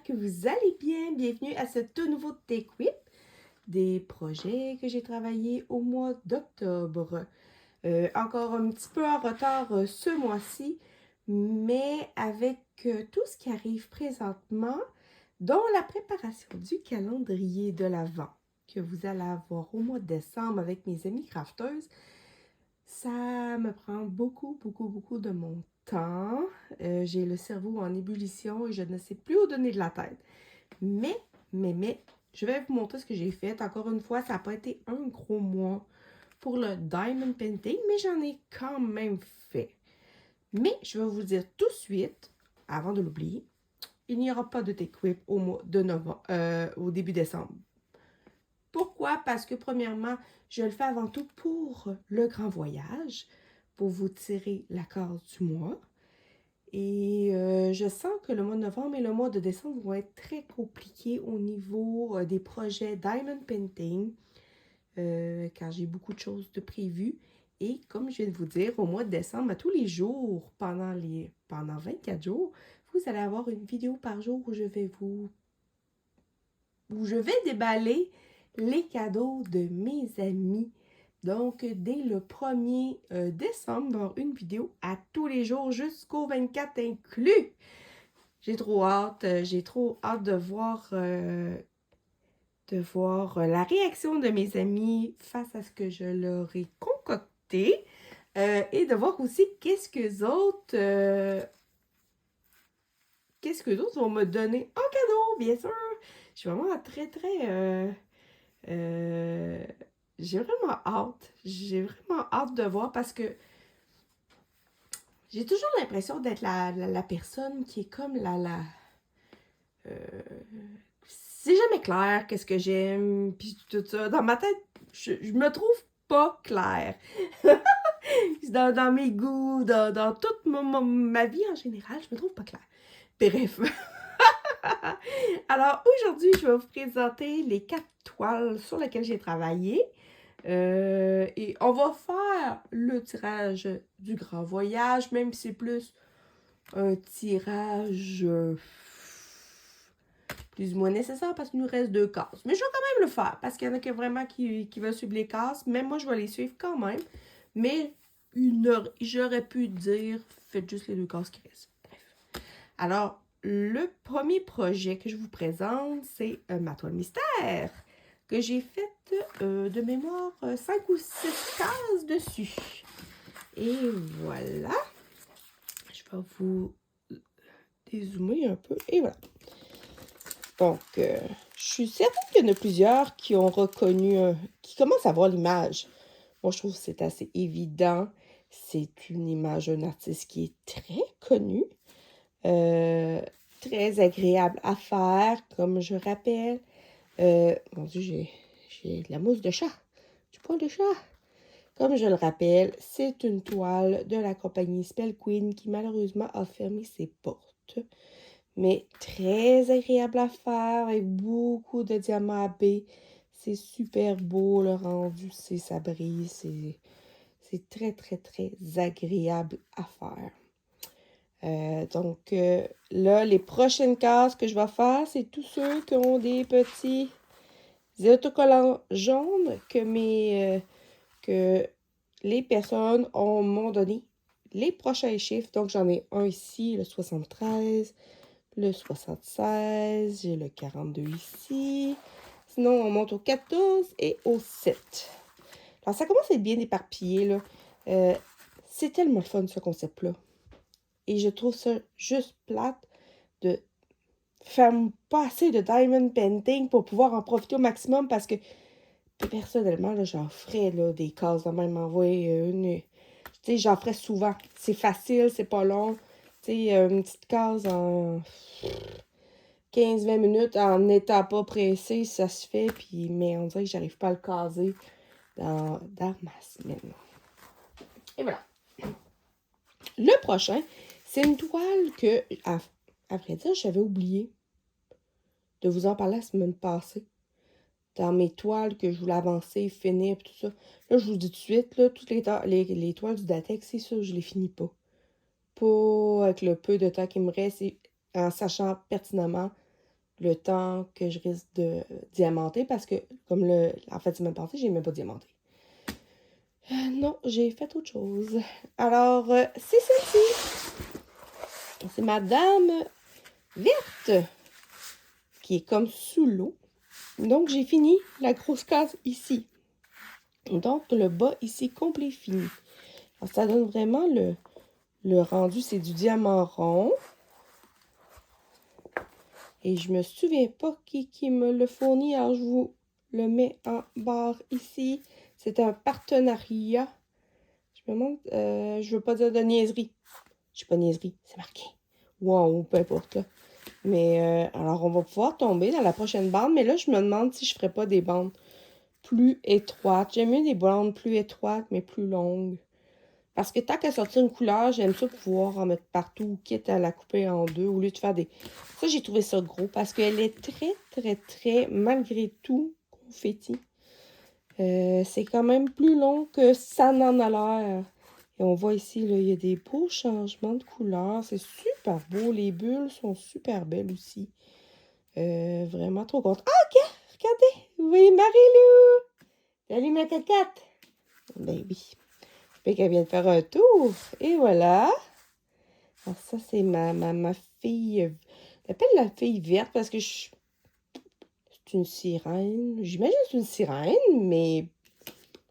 que vous allez bien. Bienvenue à ce tout nouveau Tech Whip, des projets que j'ai travaillé au mois d'octobre. Encore un petit peu en retard ce mois-ci, mais avec tout ce qui arrive présentement, dont la préparation du calendrier de l'Avent que vous allez avoir au mois de décembre avec mes amis crafteuses, ça me prend beaucoup de mon temps. J'ai le cerveau en ébullition et je ne sais plus où donner de la tête. Mais, je vais vous montrer ce que j'ai fait. Encore une fois, ça n'a pas été un gros mois pour le Diamond Painting, mais j'en ai quand même fait. Mais je vais vous dire tout de suite, avant de l'oublier, il n'y aura pas de Tech Whip au mois de novembre, au début décembre. Pourquoi? Parce que premièrement, je le fais avant tout pour le grand voyage, pour vous tirer la corde du mois. Et je sens que le mois de novembre et le mois de décembre vont être très compliqués au niveau des projets Diamond Painting, car j'ai beaucoup de choses de prévues. Et comme je viens de vous dire, au mois de décembre, à tous les jours, pendant 24 jours, vous allez avoir une vidéo par jour où je vais déballer les cadeaux de mes amis. Donc, dès le 1er décembre, une vidéo à tous les jours jusqu'au 24 inclus. J'ai trop hâte de voir, la réaction de mes amis face à ce que je leur ai concocté et de voir aussi qu'est-ce que d'autres vont me donner en cadeau, bien sûr. Je suis vraiment j'ai vraiment hâte. J'ai vraiment hâte de voir parce que j'ai toujours l'impression d'être la personne qui est comme c'est jamais clair qu'est-ce que j'aime, puis tout ça. Dans ma tête, je me trouve pas claire. dans mes goûts, dans toute ma vie en général, je me trouve pas claire. Bref. Alors, aujourd'hui, je vais vous présenter les 4 toiles sur lesquelles j'ai travaillé. Et on va faire le tirage du grand voyage, même si c'est plus un tirage plus ou moins nécessaire parce qu'il nous reste 2 cases. Mais je vais quand même le faire parce qu'il y en a que vraiment qui veulent suivre les cases. Même moi, je vais les suivre quand même. Mais j'aurais pu dire, faites juste les 2 cases qui restent. Bref. Alors, le premier projet que je vous présente, c'est ma toile mystère que j'ai faite de mémoire 5 ou 6 cases dessus. Et voilà. Je vais vous dézoomer un peu. Et voilà. Donc, je suis certaine qu'il y en a plusieurs qui ont reconnu, qui commencent à voir l'image. Moi, je trouve que c'est assez évident. C'est une image d'un artiste qui est très connu. Très agréable à faire, comme je rappelle. Mon Dieu, j'ai de la mousse de chat. Du poil de chat. Comme je le rappelle, c'est une toile de la compagnie Spell Queen qui malheureusement a fermé ses portes. Mais très agréable à faire avec beaucoup de diamants à baie. C'est super beau le rendu, ça brille. C'est très agréable à faire. Donc, là, les prochaines cases que je vais faire, c'est tous ceux qui ont des petits autocollants jaunes que les personnes m'ont donné les prochains chiffres. Donc, j'en ai un ici, le 73, le 76, j'ai le 42 ici. Sinon, on monte au 14 et au 7. Alors, ça commence à être bien éparpillé, là. C'est tellement le fun, ce concept-là. Et je trouve ça juste plate de faire pas assez de diamond painting pour pouvoir en profiter au maximum parce que personnellement, là, j'en ferais là, des cases de même envoyer une. Tu sais, j'en ferais souvent. C'est facile, c'est pas long. Tu sais, une petite case en 15-20 minutes en n'étant pas pressé, ça se fait. Puis, mais on dirait que j'arrive pas à le caser dans ma semaine. Et voilà. Le prochain, c'est une toile que, à vrai dire, j'avais oublié de vous en parler la semaine passée. Dans mes toiles que je voulais avancer, finir, tout ça. Là, je vous dis tout de suite, là, toutes les toiles du Datex, c'est ça, je les finis pas. Pas avec le peu de temps qui me reste, en sachant pertinemment le temps que je risque de diamanter parce que, comme en fait, semaine passée, j'ai même pas diamanté. Non, j'ai fait autre chose. Alors, c'est celle-ci. C'est Madame Verte qui est comme sous l'eau. Donc, j'ai fini la grosse case ici. Donc, le bas ici, complet fini. Alors, ça donne vraiment le rendu. C'est du diamant rond. Et je me souviens pas qui me le fournit. Alors, je vous le mets en barre ici. C'est un partenariat. Je me demande, je veux pas dire de niaiserie. Je sais pas niaiserie, c'est marqué. Wow, peu importe, là. Mais, alors, on va pouvoir tomber dans la prochaine bande. Mais là, je me demande si je ferais pas des bandes plus étroites. J'aime mieux des bandes plus étroites, mais plus longues. Parce que tant qu'à sortir une couleur, j'aime ça pouvoir en mettre partout, quitte à la couper en deux, au lieu de faire des... Ça, j'ai trouvé ça gros, parce qu'elle est très, très, très, malgré tout, confetti. C'est quand même plus long que ça n'en a l'air. Et on voit ici, là, il y a des beaux changements de couleur. C'est super beau. Les bulles sont super belles aussi. Vraiment trop contente. Ah, ok! Regardez! Oui, Marie-Lou! Salut, ma cacate! Ben oui. Puis qu'elle vient de faire un tour. Et voilà. Alors ça, c'est ma fille. J'appelle la fille verte parce que c'est une sirène. J'imagine que c'est une sirène, mais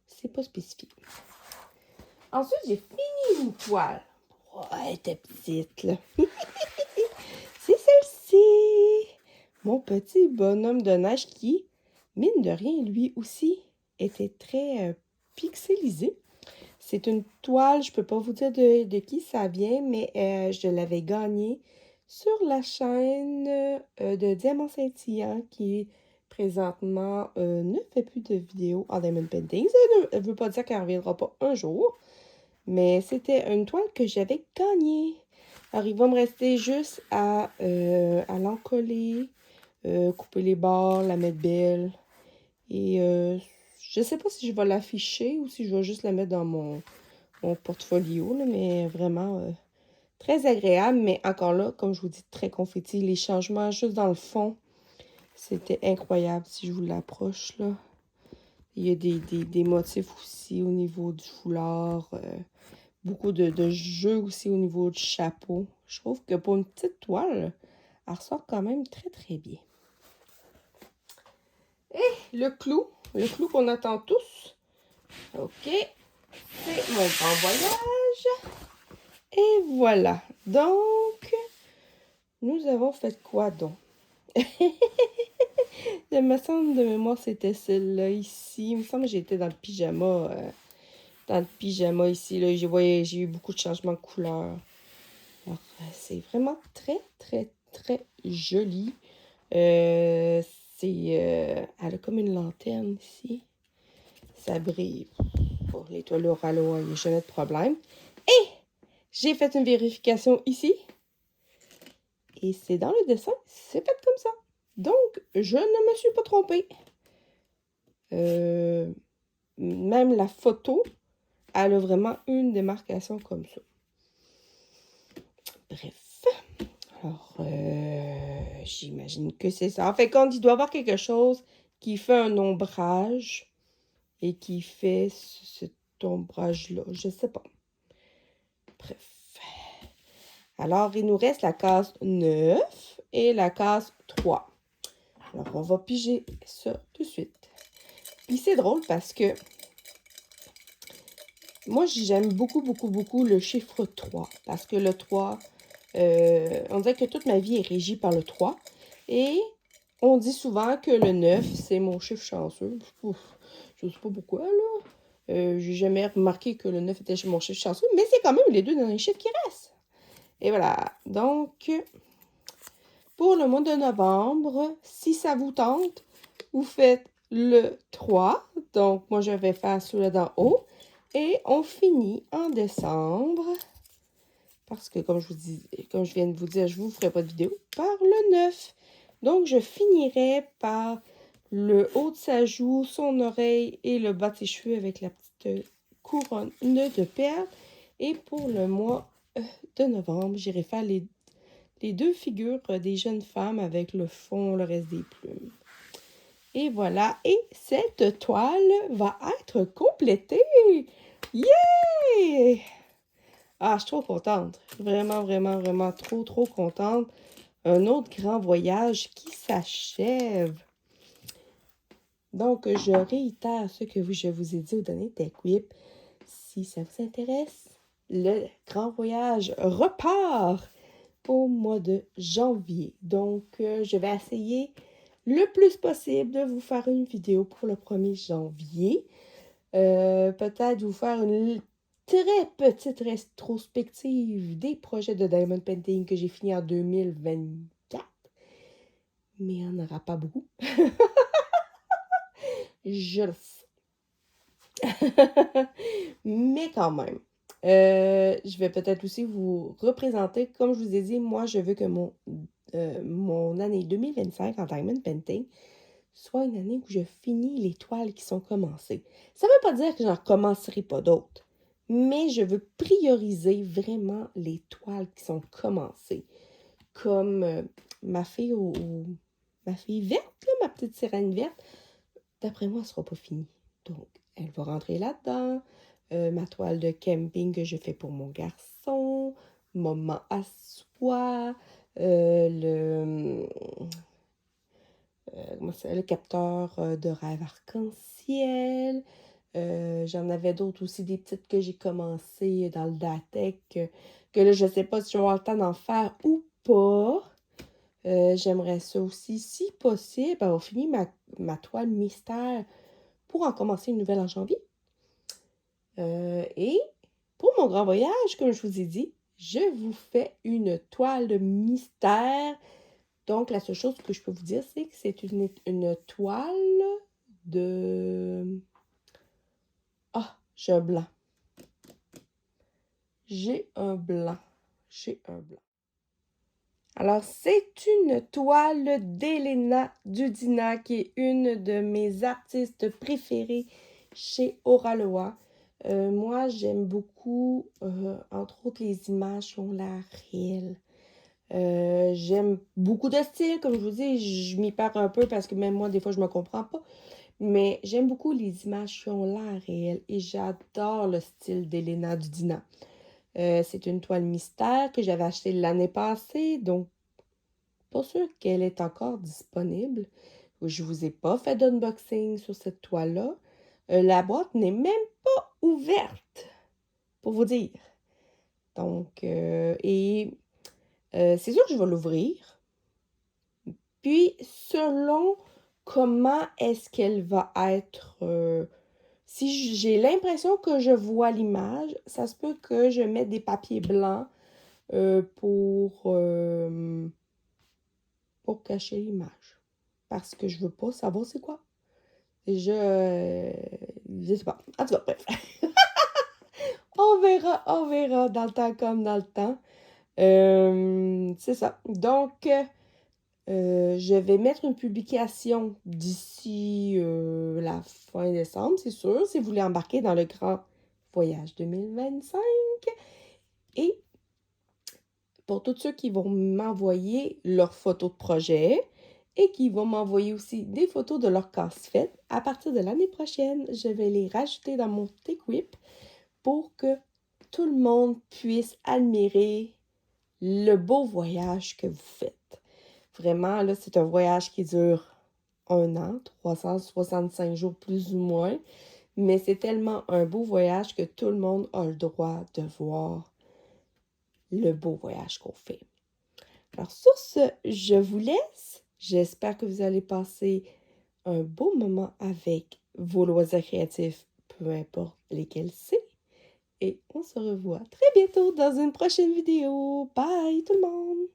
c'est pas spécifique. Ensuite, j'ai fini une toile. Oh, elle était petite, là. C'est celle-ci. Mon petit bonhomme de neige qui, mine de rien, lui aussi, était très pixelisé. C'est une toile, je ne peux pas vous dire de qui ça vient, mais je l'avais gagnée sur la chaîne de Diamant Scintillant qui présentement ne fait plus de vidéos en Diamond Painting. Ça ne veut pas dire qu'elle ne reviendra pas un jour, mais c'était une toile que j'avais gagnée. Alors, il va me rester juste à l'encoller, couper les bords, la mettre belle. Et je ne sais pas si je vais l'afficher ou si je vais juste la mettre dans mon portfolio, là, mais vraiment très agréable. Mais encore là, comme je vous dis, très confetti. Les changements juste dans le fond, c'était incroyable. Si je vous l'approche, là, il y a des motifs aussi au niveau du foulard. Beaucoup de jeux aussi au niveau du chapeau. Je trouve que pour une petite toile, elle ressort quand même très, très bien. Et le clou qu'on attend tous. OK, c'est mon grand voyage. Et voilà. Donc, nous avons fait quoi donc? Il me semble de mémoire, c'était celle-là ici. Il me semble que j'étais dans le pyjama. Ici. Là, j'ai eu beaucoup de changements de couleur. Alors, c'est vraiment très, très, très joli. Elle a comme une lanterne ici. Ça brille. Pour l'étoile au ralo, il n'y a jamais de problème. Et j'ai fait une vérification ici. Et c'est dans le dessin, c'est fait comme ça. Donc, je ne me suis pas trompée. Même la photo, elle a vraiment une démarcation comme ça. Bref. Alors, j'imagine que c'est ça. En fait, quand il doit y avoir quelque chose qui fait un ombrage et qui fait cet ombrage-là, je ne sais pas. Bref. Alors, il nous reste la case 9 et la case 3. Alors, on va piger ça tout de suite. Puis, c'est drôle parce que moi, j'aime beaucoup, beaucoup, beaucoup le chiffre 3. Parce que le 3, on dirait que toute ma vie est régie par le 3. Et on dit souvent que le 9, c'est mon chiffre chanceux. Ouf, je ne sais pas pourquoi, là. J'ai jamais remarqué que le 9 était mon chiffre chanceux. Mais c'est quand même les deux derniers chiffres qui restent. Et voilà. Donc, pour le mois de novembre, si ça vous tente, vous faites le 3. Donc, moi, je vais faire celui-là d'en haut. Et on finit en décembre. Parce que, comme je viens de vous dire, je ne vous ferai pas de vidéo par le 9. Donc, je finirai par le haut de sa joue, son oreille et le bas de ses cheveux avec la petite couronne de perles. Et pour le mois de novembre, j'irai faire les les deux figures des jeunes femmes avec le fond, le reste des plumes. Et voilà, et cette toile va être complétée. Yeah! Ah, je suis trop contente. Vraiment, vraiment, vraiment trop contente. Un autre grand voyage qui s'achève. Donc, je réitère ce que je vous ai dit au dernier TechWhip. Si ça vous intéresse, le grand voyage repart au mois de janvier. Donc, je vais essayer le plus possible de vous faire une vidéo pour le 1er janvier. Peut-être vous faire une très petite rétrospective des projets de Diamond Painting que j'ai fini en 2024. Mais il n'y en aura pas beaucoup. Je le sais. Mais quand même. Je vais peut-être aussi vous représenter, comme je vous ai dit, moi je veux que mon année 2025 en Diamond Painting soit une année où je finis les toiles qui sont commencées. Ça ne veut pas dire que j'en recommencerai pas d'autres, mais je veux prioriser vraiment les toiles qui sont commencées. Comme ma fille verte, là, ma petite sirène verte, d'après moi, elle ne sera pas finie. Donc, elle va rentrer là-dedans. Ma toile de camping que je fais pour mon garçon, Moment à soi, le capteur de rêve arc-en-ciel. J'en avais d'autres aussi, des petites que j'ai commencé dans le Datec, que là, je ne sais pas si je vais avoir le temps d'en faire ou pas. J'aimerais ça aussi, si possible, avoir fini ma toile mystère pour en commencer une nouvelle en janvier. Et pour mon grand voyage, comme je vous ai dit, je vous fais une toile de mystère. Donc, la seule chose que je peux vous dire, c'est que c'est une toile de... Ah, j'ai un blanc. J'ai un blanc. Alors, c'est une toile d'Elena Dudina, qui est une de mes artistes préférées chez Oraloa. Moi, j'aime beaucoup, entre autres, les images qui ont l'air réelles. J'aime beaucoup de styles, comme je vous dis, je m'y perds un peu parce que même moi, des fois, je ne me comprends pas. Mais j'aime beaucoup les images qui ont l'air réelles et j'adore le style d'Elena Dudina. C'est une toile mystère que j'avais achetée l'année passée, donc pas sûr qu'elle est encore disponible. Je ne vous ai pas fait d'unboxing sur cette toile-là. La boîte n'est même pas ouverte, pour vous dire. Donc, c'est sûr que je vais l'ouvrir. Puis, selon comment est-ce qu'elle va être... si j'ai l'impression que je vois l'image, ça se peut que je mette des papiers blancs pour cacher l'image. Parce que je veux pas savoir c'est quoi. Je sais pas. En tout cas, bref. On verra dans le temps comme dans le temps. C'est ça. Donc, je vais mettre une publication d'ici la fin décembre, c'est sûr, si vous voulez embarquer dans le grand voyage 2025. Et pour tous ceux qui vont m'envoyer leurs photos de projet et qui vont m'envoyer aussi des photos de leurs casse-faites, à partir de l'année prochaine, je vais les rajouter dans mon TechWhip pour que tout le monde puisse admirer le beau voyage que vous faites. Vraiment, là, c'est un voyage qui dure 1 an, 365 jours plus ou moins. Mais c'est tellement un beau voyage que tout le monde a le droit de voir le beau voyage qu'on fait. Alors sur ce, je vous laisse. J'espère que vous allez passer un beau moment avec vos loisirs créatifs, peu importe lesquels c'est. Et on se revoit très bientôt dans une prochaine vidéo. Bye tout le monde!